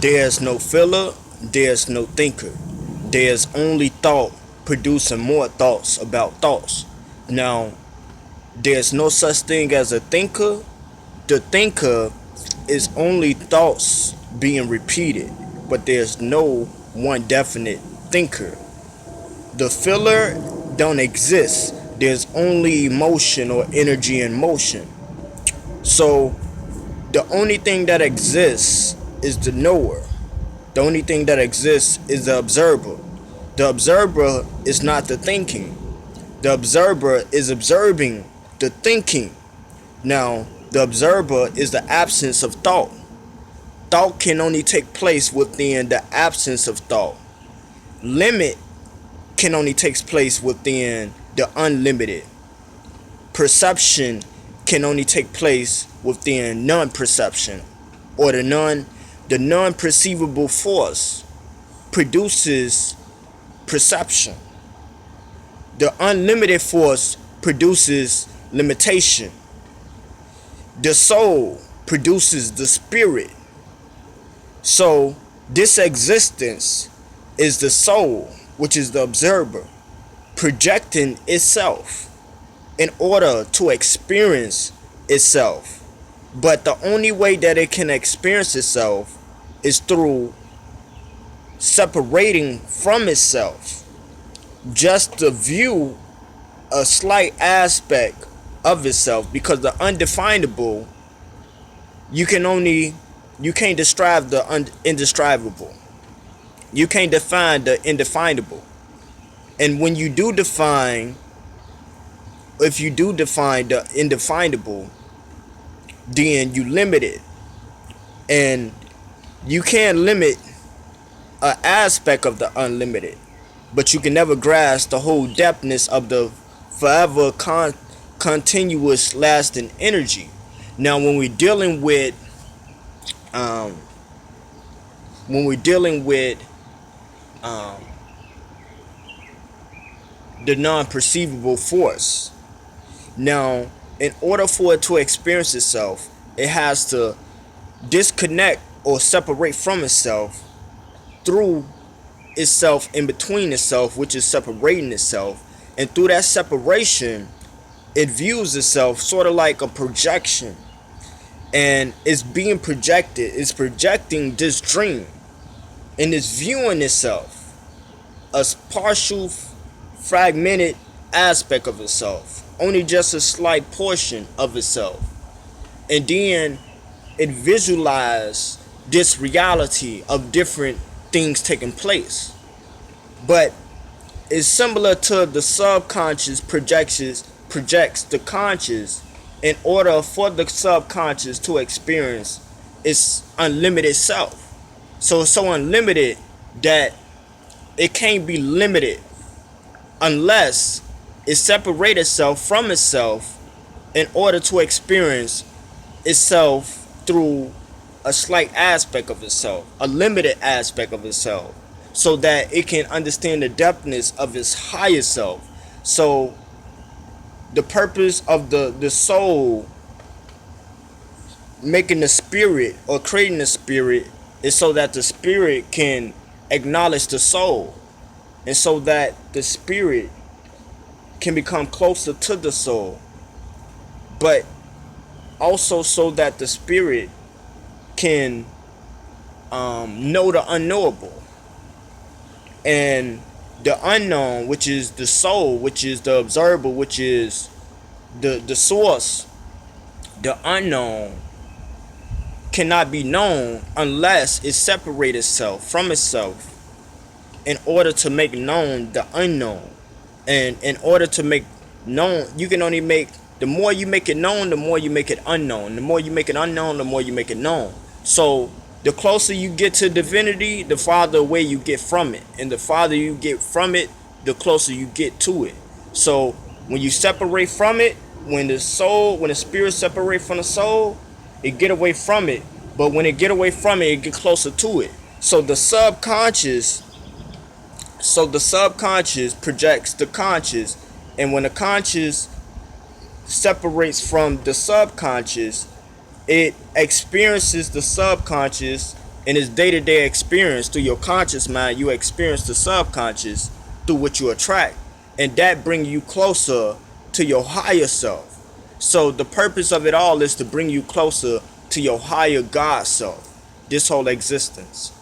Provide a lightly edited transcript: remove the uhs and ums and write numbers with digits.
There's no filler, there's no thinker. There's only thought producing more thoughts about thoughts. Now, there's no such thing as a thinker. The thinker is only thoughts being repeated, but there's no one definite thinker. The filler don't exist. There's only emotion or energy in motion. So the only thing that exists is the knower. The only thing that exists is the observer. The observer is not the thinking. The observer is observing the thinking. Now, the observer is the absence of thought. Thought can only take place within the absence of thought. Limit can only take place within the unlimited. Perception can only take place within non-perception, or the non-perceivable force produces perception. The unlimited force produces limitation. The soul produces the spirit. So this existence is the soul, which is the observer, projecting itself in order to experience itself. But the only way that it can experience itself is through separating from itself, just to view a slight aspect of itself, because the undefinable, you can't describe the indescribable. You can't define the indefinable. And when you do define, if you do define the indefinable, then you limit it. And you can limit an aspect of the unlimited, but you can never grasp the whole depthness of the forever continuous lasting energy. Now, um, when we're dealing with um, the non-perceivable force, now, in order for it to experience itself, it has to disconnect or separate from itself through itself, in between itself, which is separating itself. And through that separation, it views itself sort of like a projection. And it's being projected, it's projecting this dream, and it's viewing itself as partial, fragmented aspect of itself, only just a slight portion of itself. And then it visualizes this reality of different things taking place. But it's similar to the subconscious projects the conscious in order for the subconscious to experience its unlimited self. So it's so unlimited that it can't be limited unless it separates itself from itself in order to experience itself through a slight aspect of itself, a limited aspect of itself, so that it can understand the depthness of its higher self. So the purpose of the soul making the spirit or creating the spirit is so that the spirit can acknowledge the soul, and so that the spirit can become closer to the soul, but also so that the spirit can know the unknowable. And the unknown, which is the soul, which is the observer, which is the source, the unknown cannot be known unless it separates itself from itself in order to make known the unknown. And in order to make known, you can only make, the more you make it known, the more you make it unknown. The more you make it unknown, the more you make it known. So the closer you get to divinity, the farther away you get from it. And the farther you get from it, the closer you get to it. So when you separate from it, when the spirit separates from the soul, it get away from it. But when it get away from it, it get closer to it. So the subconscious projects the conscious, and when the conscious separates from the subconscious, it experiences the subconscious In his day-to-day experience through your conscious mind, you experience the subconscious through what you attract, and that brings you closer to your higher self. So the purpose of it all is to bring you closer to your higher God self, this whole existence.